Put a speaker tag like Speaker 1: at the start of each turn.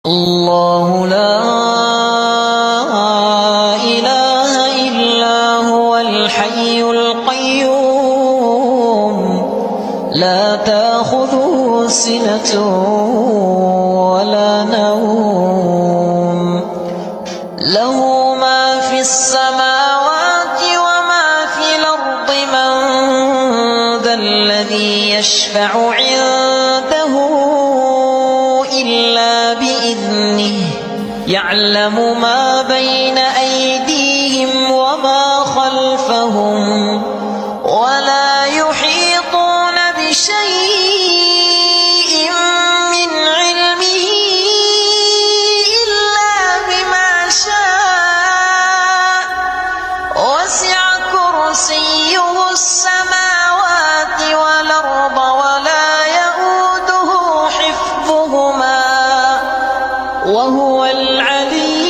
Speaker 1: الله لا إله إلا هو الحي القيوم لا تأخذه سنة ولا نوم له ما في السماوات وما في الأرض من ذا الذي يشفع عنده إلا بإذنه يعلم ما بين أيديهم وما خلفهم ولا يحيطون بشيء من علمه إلا بما شاء وسع كرسيه السماوات والأرض ولا يئوده حفظهما وهو العلي